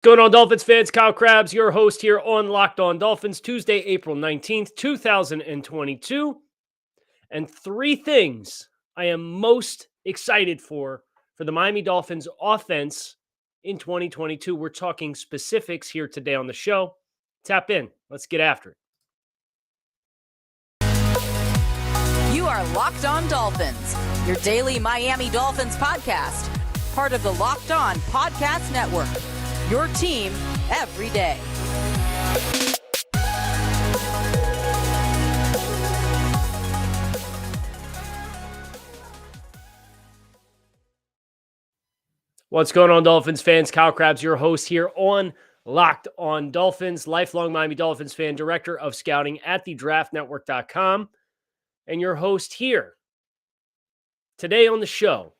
Going on, Dolphins fans? Kyle Krabs, your host here on Locked On Dolphins, Tuesday, April 19th, 2022. And three things I am most excited for the Miami Dolphins offense in 2022. We're talking specifics here today on the show. Tap in. Let's get after it. You are Locked On Dolphins, your daily Miami Dolphins podcast, part of the Locked On Podcast Network. Your team every day. What's going on, Dolphins fans? Kyle Krabs, your host here on Locked On Dolphins, lifelong Miami Dolphins fan, director of scouting at thedraftnetwork.com, and your host here. Today on the show,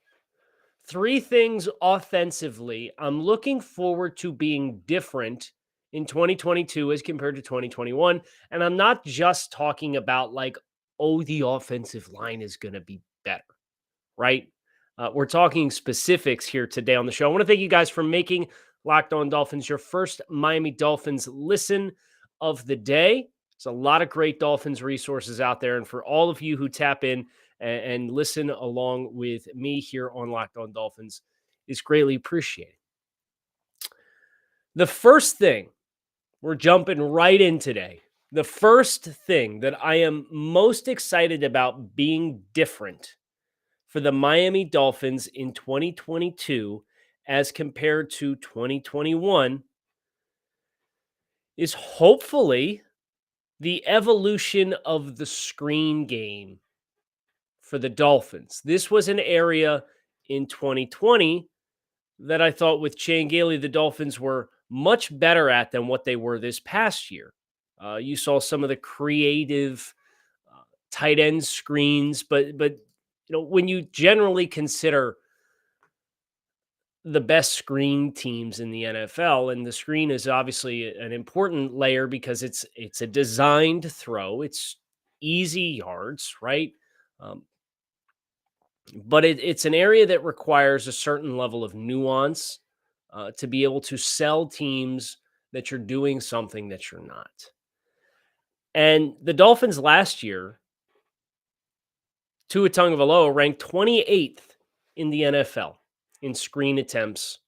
three things offensively I'm looking forward to being different in 2022 as compared to 2021. And I'm not just talking about the offensive line is going to be better, right? We're talking specifics here today on the show. I want to thank you guys for making Locked On Dolphins your first Miami Dolphins listen of the day. There's a lot of great Dolphins resources out there. And for all of you who tap in and listen along with me here on Locked On Dolphins is greatly appreciated. The first thing we're jumping right in today, the first thing that I am most excited about being different for the Miami Dolphins in 2022 as compared to 2021 is hopefully the evolution of the screen game for the Dolphins. This was an area in 2020 that I thought with Chan Gailey, the Dolphins were much better at than what they were this past year. You saw some of the creative tight end screens, but when you generally consider the best screen teams in the NFL, and the screen is obviously an important layer because it's a designed throw. It's easy yards, right? But it's an area that requires a certain level of nuance to be able to sell teams that you're doing something that you're not. And the Dolphins last year, Tua Tagovailoa ranked 28th in the NFL in screen attempts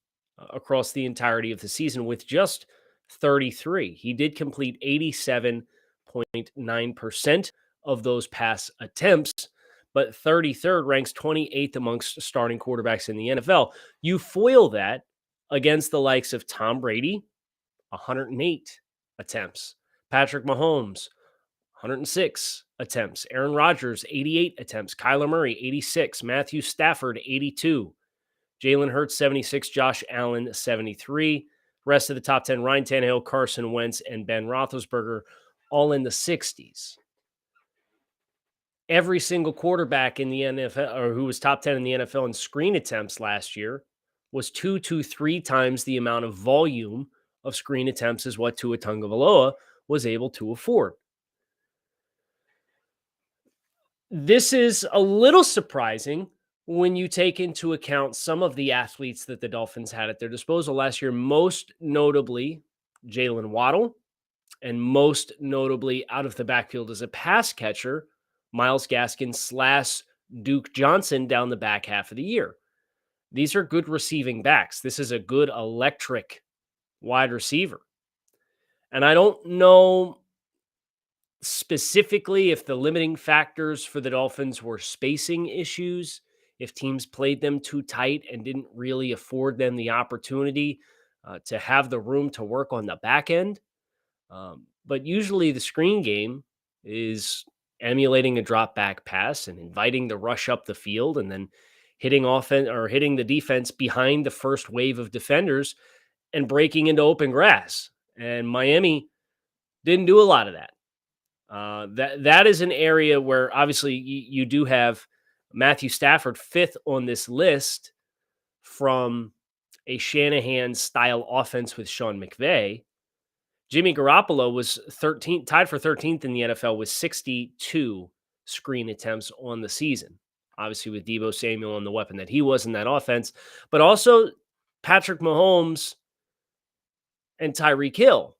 across the entirety of the season with just 33. He did complete 87.9% of those pass attempts, but 33rd ranks 28th amongst starting quarterbacks in the NFL. You foil that against the likes of Tom Brady, 108 attempts. Patrick Mahomes, 106 attempts. Aaron Rodgers, 88 attempts. Kyler Murray, 86. Matthew Stafford, 82. Jalen Hurts, 76. Josh Allen, 73. Rest of the top 10, Ryan Tannehill, Carson Wentz, and Ben Roethlisberger, all in the 60s. Every single quarterback in the NFL, or who was top 10 in the NFL in screen attempts last year, was 2 to 3 times the amount of volume of screen attempts as what Tua Tagovailoa was able to afford. This is a little surprising when you take into account some of the athletes that the Dolphins had at their disposal last year, most notably Jalen Waddle, and most notably out of the backfield as a pass catcher, Myles Gaskin / Duke Johnson down the back half of the year. These are good receiving backs. This is a good electric wide receiver. And I don't know specifically if the limiting factors for the Dolphins were spacing issues, if teams played them too tight and didn't really afford them the opportunity to have the room to work on the back end. But usually the screen game is emulating a drop back pass and inviting the rush up the field and then hitting the defense behind the first wave of defenders and breaking into open grass. And Miami didn't do a lot of that. That is an area where obviously you do have Matthew Stafford 5th on this list from a Shanahan-style offense with Sean McVay. Jimmy Garoppolo was tied for 13th in the NFL with 62 screen attempts on the season. Obviously with Deebo Samuel and the weapon that he was in that offense. But also Patrick Mahomes and Tyreek Hill,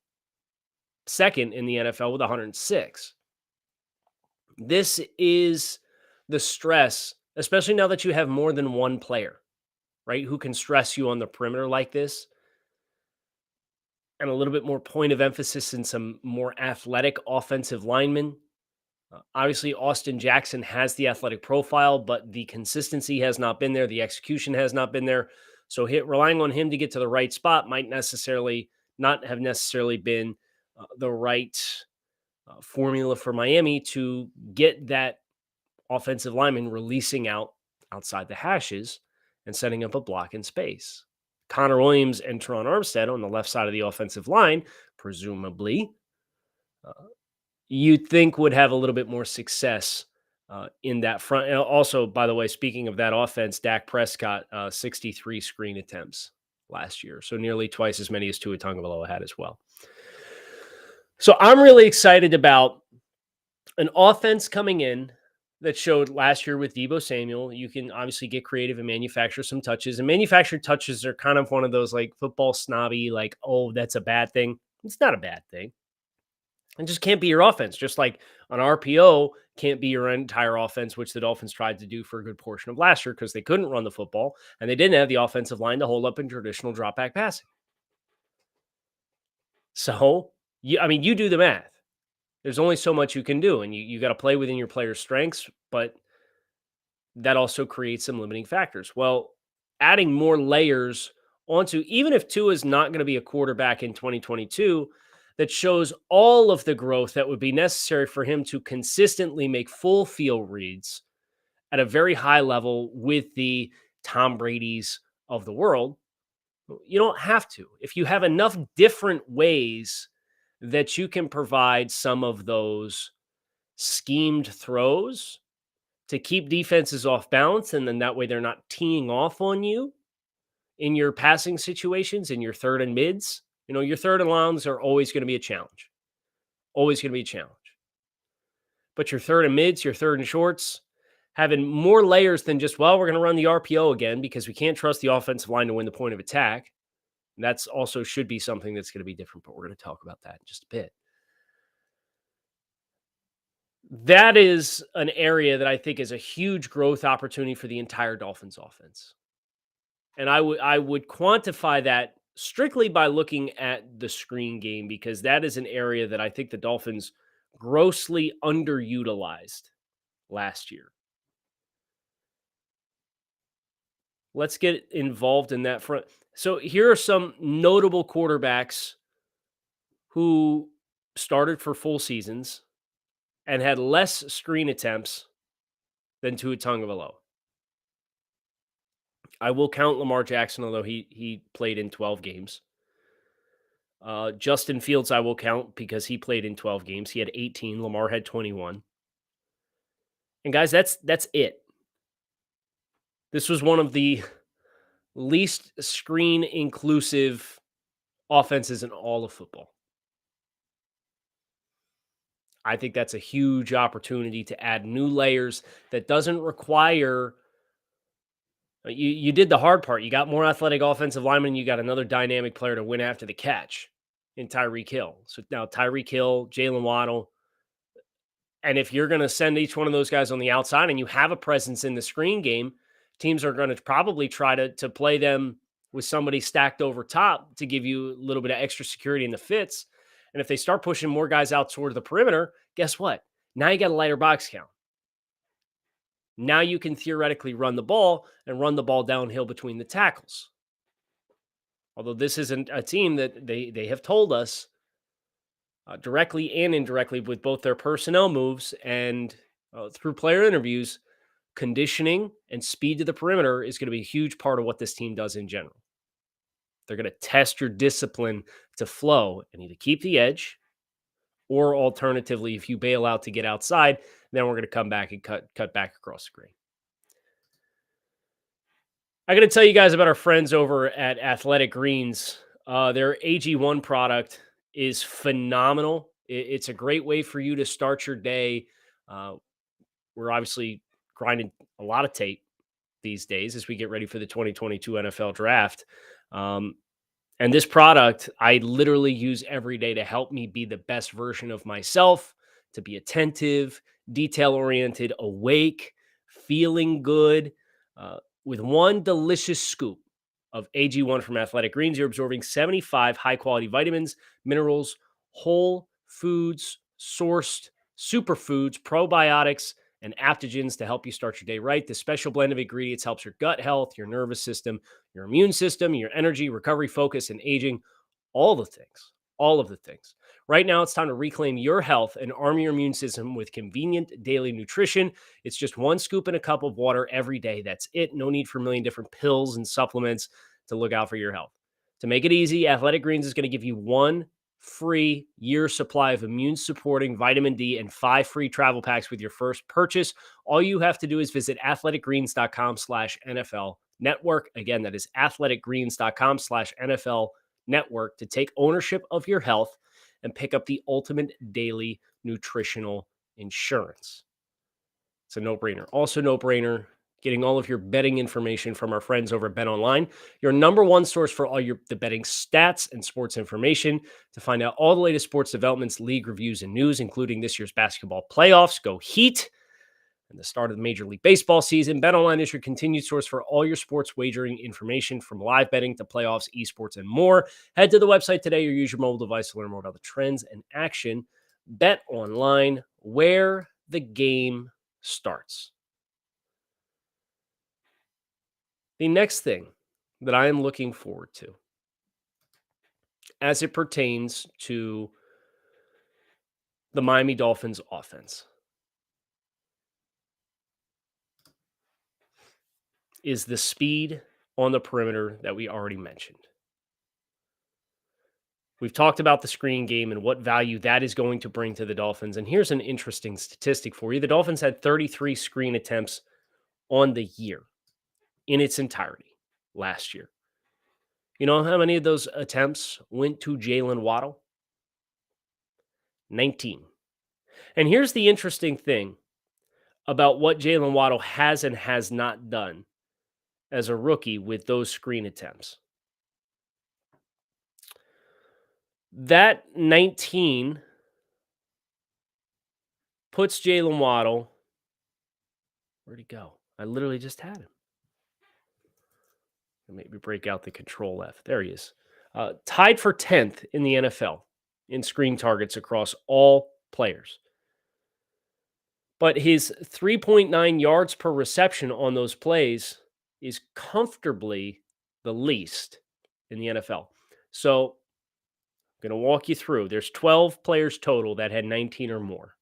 second in the NFL with 106. This is the stress, especially now that you have more than one player, right, who can stress you on the perimeter like this, and a little bit more point of emphasis in some more athletic offensive linemen. Obviously, Austin Jackson has the athletic profile, but the consistency has not been there. The execution has not been there. So relying on him to get to the right spot might necessarily not have necessarily been the right formula for Miami to get that offensive lineman releasing outside the hashes and setting up a block in space. Connor Williams and Teron Armstead on the left side of the offensive line, presumably, uh, you'd think would have a little bit more success in that front. And also, by the way, speaking of that offense, Dak Prescott, 63 screen attempts last year. So nearly twice as many as Tua Tagovailoa had as well. So I'm really excited about an offense coming in that showed last year with Deebo Samuel. You can obviously get creative and manufacture some touches. And manufactured touches are kind of one of those like football snobby, like, oh, that's a bad thing. It's not a bad thing. It just can't be your offense. Just like an RPO can't be your entire offense, which the Dolphins tried to do for a good portion of last year because they couldn't run the football and they didn't have the offensive line to hold up in traditional drop back passing. So, you do the math. There's only so much you can do, and you got to play within your players' strengths, but that also creates some limiting factors. Well, adding more layers onto, even if Tua is not going to be a quarterback in 2022, that shows all of the growth that would be necessary for him to consistently make full field reads at a very high level with the Tom Brady's of the world. You don't have to. If you have enough different ways that you can provide some of those schemed throws to keep defenses off balance, and then that way they're not teeing off on you in your passing situations, in your third and mids. Your third and longs are always going to be a challenge. Always going to be a challenge. But your third and mids, your third and shorts, having more layers than just, well, we're going to run the RPO again because we can't trust the offensive line to win the point of attack. And that's also should be something that's going to be different, but we're going to talk about that in just a bit. That is an area that I think is a huge growth opportunity for the entire Dolphins offense. And I would quantify that strictly by looking at the screen game, because that is an area that I think the Dolphins grossly underutilized last year. Let's get involved in that front. So here are some notable quarterbacks who started for full seasons and had less screen attempts than Tua Tagovailoa. I will count Lamar Jackson, although he played in 12 games. Justin Fields I will count because he played in 12 games. He had 18. Lamar had 21. And guys, that's it. This was one of the least screen inclusive offenses in all of football. I think that's a huge opportunity to add new layers that doesn't require. You did the hard part. You got more athletic offensive linemen. You got another dynamic player to win after the catch in Tyreek Hill. So now Tyreek Hill, Jalen Waddle. And if you're going to send each one of those guys on the outside and you have a presence in the screen game, teams are going to probably try to play them with somebody stacked over top to give you a little bit of extra security in the fits. And if they start pushing more guys out toward the perimeter, guess what? Now you got a lighter box count. Now you can theoretically run the ball and run the ball downhill between the tackles. Although this isn't a team that they have told us directly and indirectly with both their personnel moves and through player interviews, conditioning and speed to the perimeter is going to be a huge part of what this team does in general. They're going to test your discipline to flow and either keep the edge, or alternatively, if you bail out to get outside, then we're going to come back and cut back across the green. I got to tell you guys about our friends over at Athletic Greens. Their AG1 product is phenomenal. It's a great way for you to start your day. We're obviously grinding a lot of tape these days as we get ready for the 2022 NFL draft. And And this product, I literally use every day to help me be the best version of myself, to be attentive, detail oriented, awake, feeling good. With one delicious scoop of AG1 from Athletic Greens, you're absorbing 75 high quality vitamins, minerals, whole foods, sourced superfoods, probiotics, and adaptogens to help you start your day right. This special blend of ingredients helps your gut health, your nervous system, your immune system, your energy, recovery, focus, and aging, all the things, all of the things. Right now, it's time to reclaim your health and arm your immune system with convenient daily nutrition. It's just one scoop in a cup of water every day. That's it. No need for a million different pills and supplements to look out for your health. To make it easy, Athletic Greens is going to give you one free year supply of immune supporting vitamin D and 5 free travel packs with your first purchase. All you have to do is visit athleticgreens.com/NFL network. Again, that is athleticgreens.com/NFL network to take ownership of your health and pick up the ultimate daily nutritional insurance. It's a no-brainer. Also no-brainer, getting all of your betting information from our friends over at BetOnline, your number one source for all the betting stats and sports information. To find out all the latest sports developments, league reviews, and news, including this year's basketball playoffs, go Heat, and the start of the Major League Baseball season. BetOnline is your continued source for all your sports wagering information, from live betting to playoffs, esports, and more. Head to the website today or use your mobile device to learn more about the trends and action. BetOnline, where the game starts. The next thing that I am looking forward to as it pertains to the Miami Dolphins offense is the speed on the perimeter that we already mentioned. We've talked about the screen game and what value that is going to bring to the Dolphins. And here's an interesting statistic for you. The Dolphins had 33 screen attempts on the year in its entirety last year. You know how many of those attempts went to Jalen Waddle? 19. And here's the interesting thing about what Jalen Waddle has and has not done as a rookie with those screen attempts. That 19 puts Jalen Waddle. Where'd he go? I literally just had him. Maybe break out the control F. There he is. Tied for 10th in the NFL in screen targets across all players. But his 3.9 yards per reception on those plays is comfortably the least in the NFL. So I'm going to walk you through. There's 12 players total that had 19 or more.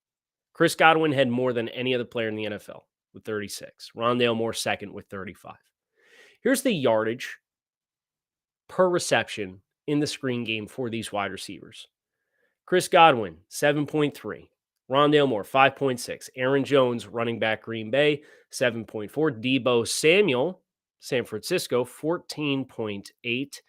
Chris Godwin had more than any other player in the NFL with 36. Rondale Moore second with 35. Here's the yardage per reception in the screen game for these wide receivers. Chris Godwin, 7.3. Rondale Moore, 5.6. Aaron Jones, running back Green Bay, 7.4. Deebo Samuel, San Francisco, 14.8.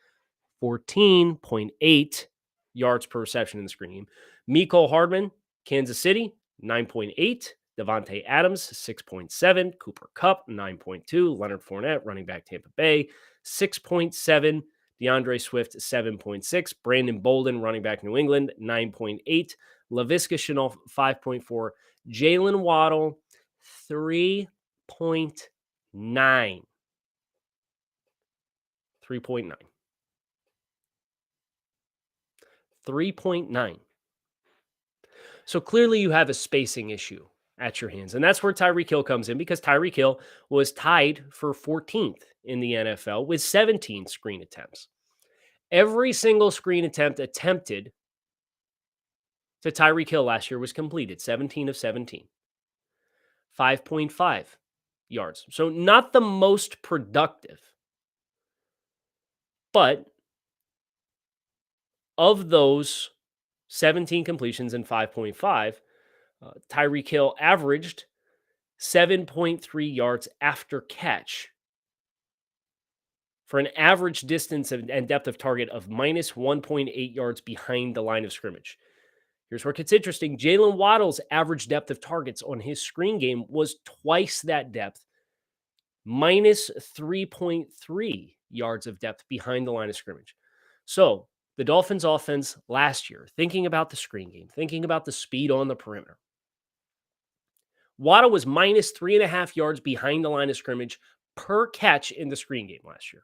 14.8 yards per reception in the screen game. Mecole Hardman, Kansas City, 9.8. Devontae Adams, 6.7. Cooper Kupp, 9.2. Leonard Fournette, running back Tampa Bay, 6.7. DeAndre Swift, 7.6. Brandon Bolden, running back New England, 9.8. Laviska Shenault, 5.4. Jalen Waddle, 3.9. 3.9. 3.9. So clearly you have a spacing issue at your hands. And that's where Tyreek Hill comes in, because Tyreek Hill was tied for 14th in the NFL with 17 screen attempts. Every single screen attempt attempted to Tyreek Hill last year was completed, 17 of 17. 5.5 yards. So not the most productive. But of those 17 completions and 5.5, Tyreek Hill averaged 7.3 yards after catch for an average distance and depth of target of minus 1.8 yards behind the line of scrimmage. Here's where it gets interesting. Jalen Waddle's average depth of targets on his screen game was twice that depth, minus 3.3 yards of depth behind the line of scrimmage. So the Dolphins offense last year, thinking about the screen game, thinking about the speed on the perimeter, Waddle was minus 3.5 yards behind the line of scrimmage per catch in the screen game last year.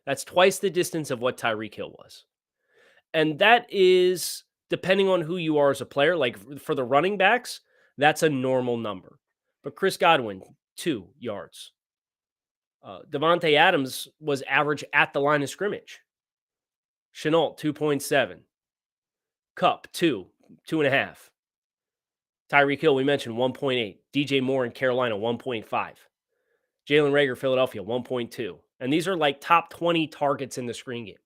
That's twice the distance of what Tyreek Hill was. And that is, depending on who you are as a player, like for the running backs, that's a normal number. But Chris Godwin, 2 yards. Devontae Adams was average at the line of scrimmage. Chenault, 2.7. Cup, 2.5. Tyreek Hill, we mentioned 1.8. DJ Moore in Carolina, 1.5. Jalen Reagor, Philadelphia, 1.2. And these are like top 20 targets in the screen game.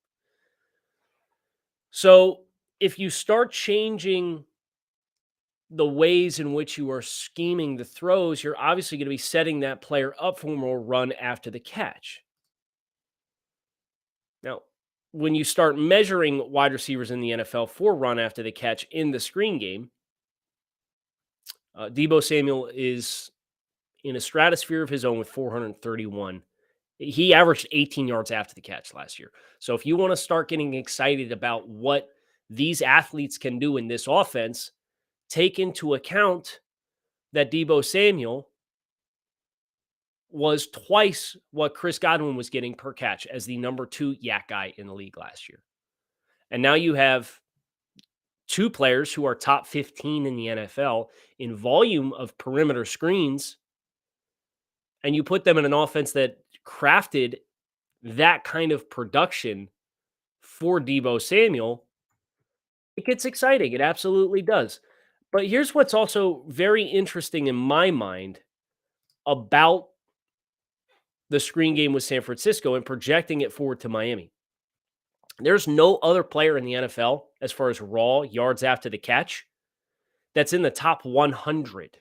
So if you start changing the ways in which you are scheming the throws, you're obviously going to be setting that player up for more run after the catch. Now, when you start measuring wide receivers in the NFL for run after the catch in the screen game, Deebo Samuel is in a stratosphere of his own with 431. He averaged 18 yards after the catch last year. So if you want to start getting excited about what these athletes can do in this offense, take into account that Deebo Samuel was twice what Chris Godwin was getting per catch as the number 2 yak guy in the league last year. And now you have two players who are top 15 in the NFL in volume of perimeter screens, and you put them in an offense that crafted that kind of production for Deebo Samuel, it gets exciting. It absolutely does. But here's what's also very interesting in my mind about the screen game with San Francisco and projecting it forward to Miami. There's no other player in the NFL, as far as raw yards after the catch, that's in the top 100.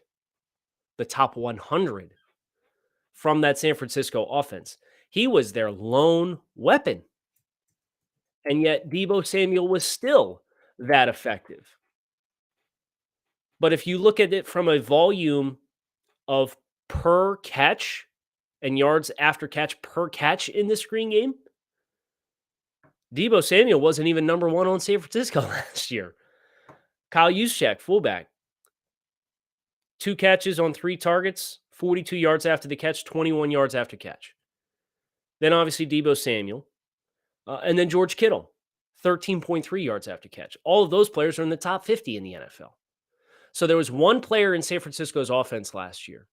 The top 100 from that San Francisco offense. He was their lone weapon. And yet Deebo Samuel was still that effective. But if you look at it from a volume of per catch and yards after catch per catch in the screen game, Deebo Samuel wasn't even number 1 on San Francisco last year. Kyle Juszczyk, fullback, 2 catches on 3 targets, 42 yards after the catch, 21 yards after catch. Then obviously Deebo Samuel. And then George Kittle, 13.3 yards after catch. All of those players are in the top 50 in the NFL. So there was one player in San Francisco's offense last year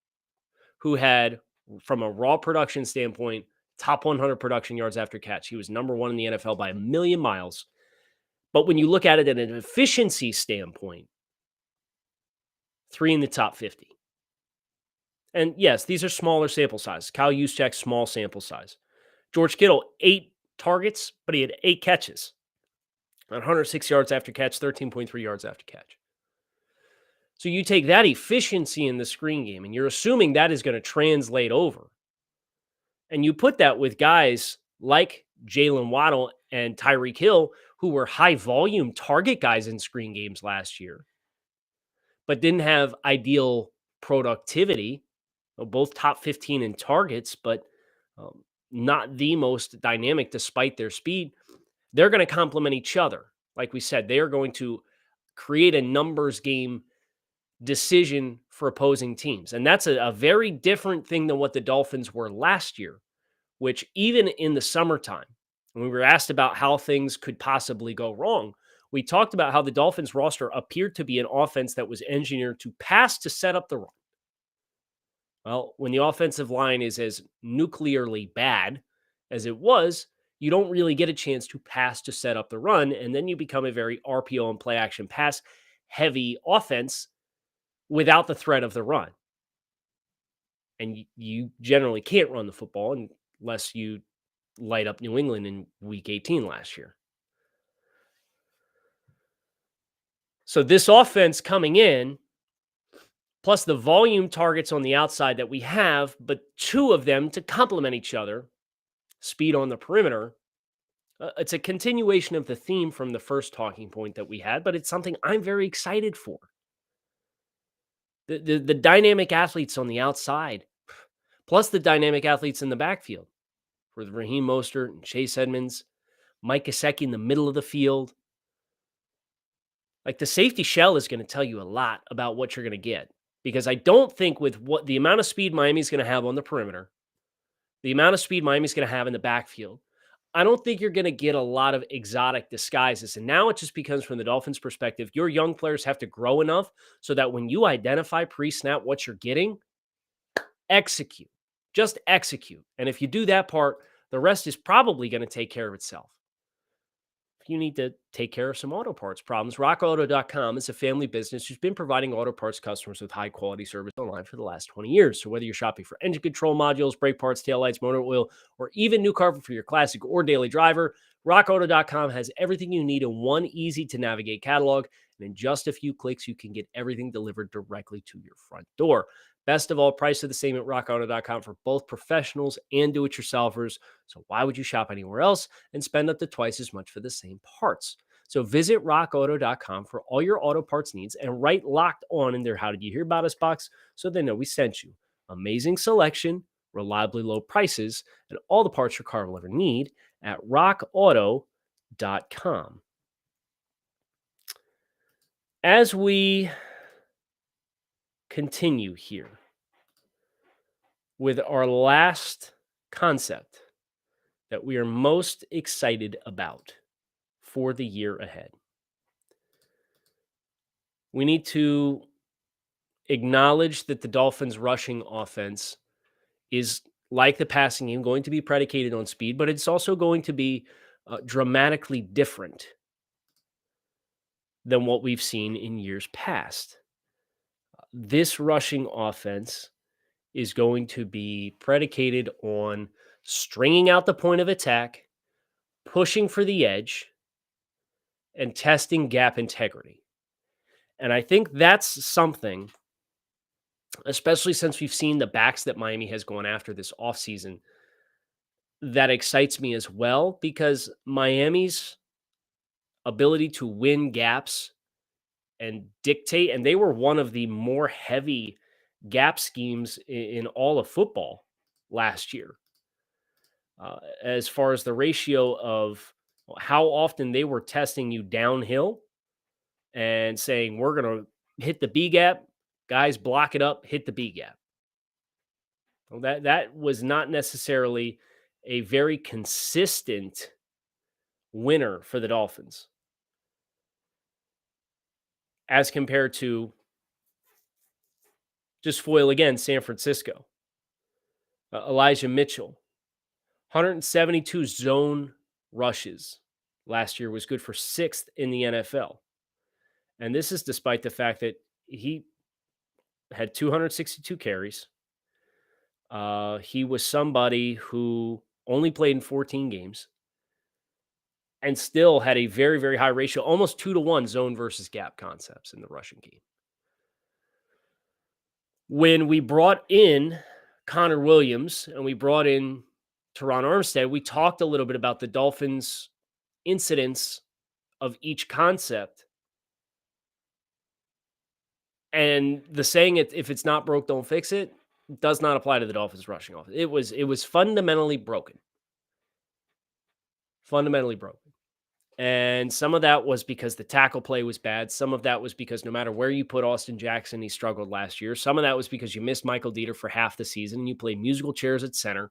who had, from a raw production standpoint, top 100 production yards after catch. He was number 1 in the NFL by a million miles. But when you look at it at an efficiency standpoint, 3 in the top 50. And yes, these are smaller sample sizes. Kyle Juszczyk, small sample size. George Kittle, 8 targets, but he had 8 catches. 106 yards after catch, 13.3 yards after catch. So you take that efficiency in the screen game, and you're assuming that is going to translate over. And you put that with guys like Jalen Waddle and Tyreek Hill, who were high volume target guys in screen games last year, but didn't have ideal productivity. Both top 15 in targets, but not the most dynamic despite their speed. They're going to complement each other. Like we said, they are going to create a numbers game decision for opposing teams. And that's a very different thing than what the Dolphins were last year, which even in the summertime, when we were asked about how things could possibly go wrong, we talked about how the Dolphins roster appeared to be an offense that was engineered to pass to set up the run. Well, when the offensive line is as nuclearly bad as it was, you don't really get a chance to pass to set up the run, and then you become a very RPO and play action pass heavy offense without the threat of the run. And you generally can't run the football unless you light up New England in week 18 last year. So this offense coming in, plus the volume targets on the outside that we have, but 2 of them to complement each other, speed on the perimeter. It's a continuation of the theme from the first talking point that we had, but it's something I'm very excited for. The dynamic athletes on the outside, plus the dynamic athletes in the backfield. with Raheem Mostert and Chase Edmonds, Mike Gesicki in the middle of the field. Like the safety shell is going to tell you a lot about what you're going to get because I don't think with what the amount of speed Miami's going to have on the perimeter, the amount of speed Miami's going to have in the backfield, I don't think you're going to get a lot of exotic disguises. And now it just becomes from the Dolphins' perspective, your young players have to grow enough so that when you identify pre-snap what you're getting, execute. Just execute. And if you do that part, the rest is probably going to take care of itself. If you need to take care of some auto parts problems, rockauto.com is a family business who's been providing auto parts customers with high quality service online for the last 20 years. So whether you're shopping for engine control modules, brake parts, taillights, motor oil, or even new carpet for your classic or daily driver, rockauto.com has everything you need in one easy to navigate catalog. And in just a few clicks, you can get everything delivered directly to your front door. Best of all, prices are the same at rockauto.com for both professionals and do-it-yourselfers. So why would you shop anywhere else and spend up to twice as much for the same parts? So visit rockauto.com for all your auto parts needs and write Locked On in their How Did You Hear About Us box so they know we sent you. Amazing selection, reliably low prices, and all the parts your car will ever need at rockauto.com. As we continue here with our last concept that we are most excited about for the year ahead, we need to acknowledge that the Dolphins' rushing offense is, like the passing game, going to be predicated on speed, but it's also going to be dramatically different than what we've seen in years past. This rushing offense is going to be predicated on stringing out the point of attack, pushing for the edge, and testing gap integrity. And I think that's something, especially since we've seen the backs that Miami has gone after this offseason, that excites me as well, because Miami's ability to win gaps and dictate, and they were one of the more heavy gap schemes in all of football last year. As far as the ratio of how often they were testing you downhill and saying, we're going to hit the B gap, guys, block it up, hit the B gap. Well, that was not necessarily a very consistent winner for the Dolphins as compared to, just foil again, San Francisco. Elijah Mitchell, 172 zone rushes last year, was good for 6th in the NFL. And this is despite the fact that he had 262 carries. He was somebody who only played in 14 games and still had a very, very high ratio, almost 2-to-1 zone versus gap concepts in the rushing game. When we brought in Connor Williams and we brought in Teron Armstead, we talked a little bit about the Dolphins' incidence of each concept. And the saying, if it's not broke, don't fix it, does not apply to the Dolphins rushing offense. It was fundamentally broken. Fundamentally broken. And some of that was because the tackle play was bad. Some of that was because no matter where you put Austin Jackson, he struggled last year. Some of that was because you missed Michael Dieter for half the season and you played musical chairs at center.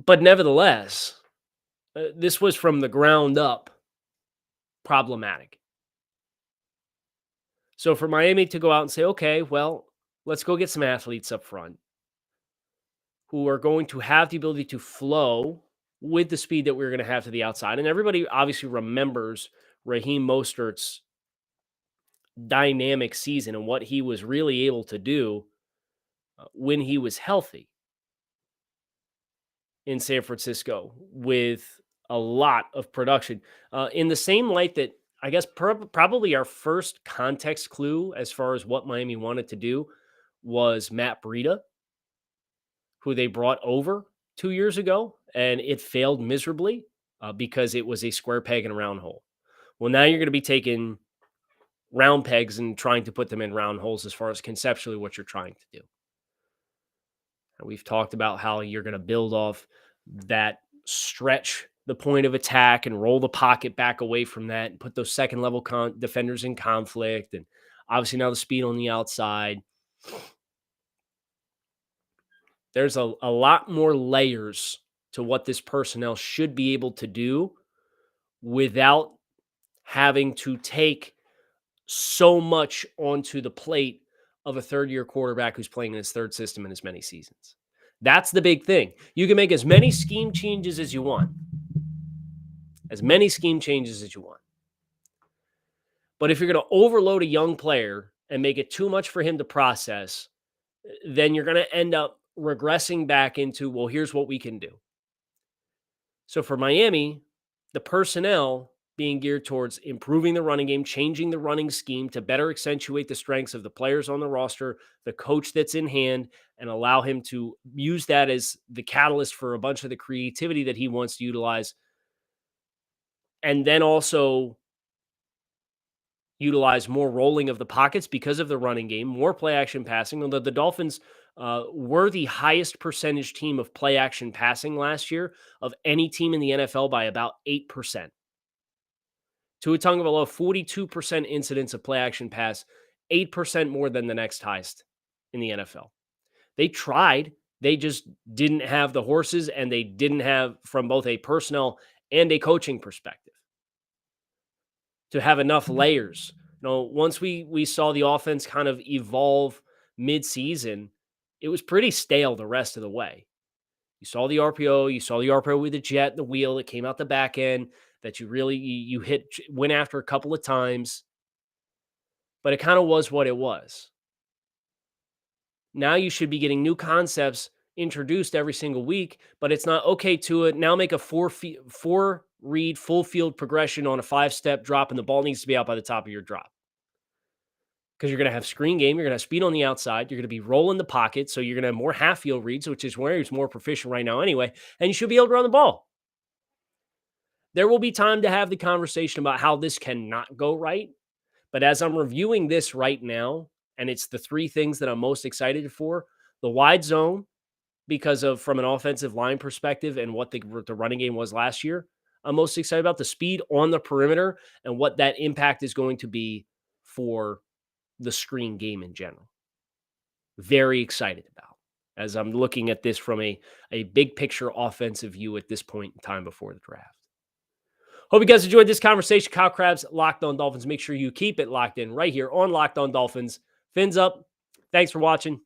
But nevertheless, this was from the ground up problematic. So for Miami to go out and say, okay, well, let's go get some athletes up front who are going to have the ability to flow with the speed that we're going to have to the outside. And everybody obviously remembers Raheem Mostert's dynamic season and what he was really able to do when he was healthy in San Francisco with a lot of production. In the same light that I guess probably our first context clue as far as what Miami wanted to do was Matt Breida, who they brought over 2 years ago, and it failed miserably because it was a square peg in a round hole. Well, now you're going to be taking round pegs and trying to put them in round holes as far as conceptually what you're trying to do. And we've talked about how you're going to build off that, stretch the point of attack and roll the pocket back away from that and put those second level defenders in conflict. And obviously now the speed on the outside. There's a lot more layers to what this personnel should be able to do without having to take so much onto the plate of a third-year quarterback who's playing in his third system in as many seasons. That's the big thing. You can make as many scheme changes as you want. As many scheme changes as you want. But if you're going to overload a young player and make it too much for him to process, then you're going to end up regressing back into, well, here's what we can do. So for Miami, the personnel being geared towards improving the running game, changing the running scheme to better accentuate the strengths of the players on the roster, the coach that's in hand, and allow him to use that as the catalyst for a bunch of the creativity that he wants to utilize. And then also utilize more rolling of the pockets because of the running game, more play action passing. Although the Dolphins were the highest percentage team of play action passing last year of any team in the NFL by about 8%. Tua Tagovailoa, 42% incidence of play action pass, 8% more than the next highest in the NFL. They tried. They just didn't have the horses, and they didn't have, from both a personnel and a coaching perspective, to have enough layers. Once we saw the offense kind of evolve mid-season, it was pretty stale the rest of the way. You saw the RPO. You saw the RPO with the jet, the wheel that came out the back end that you really went after a couple of times, but it kind of was what it was. Now you should be getting new concepts introduced every single week, but it's not okay to it. Now make a four read full field progression on a 5-step drop, and the ball needs to be out by the top of your drop. Because you're going to have screen game, you're going to have speed on the outside, you're going to be rolling the pocket, so you're going to have more half field reads, which is where he's more proficient right now anyway, and you should be able to run the ball. There will be time to have the conversation about how this cannot go right. But as I'm reviewing this right now, and it's the three things that I'm most excited for: the wide zone, because of from an offensive line perspective and what the running game was last year. I'm most excited about the speed on the perimeter and what that impact is going to be for the screen game in general. Very excited about as I'm looking at this from a big picture offensive view at this point in time before the draft. Hope you guys enjoyed this conversation. Kyle Krabs, Locked On Dolphins. Make sure you keep it locked in right here on Locked On Dolphins. Fins up. Thanks for watching.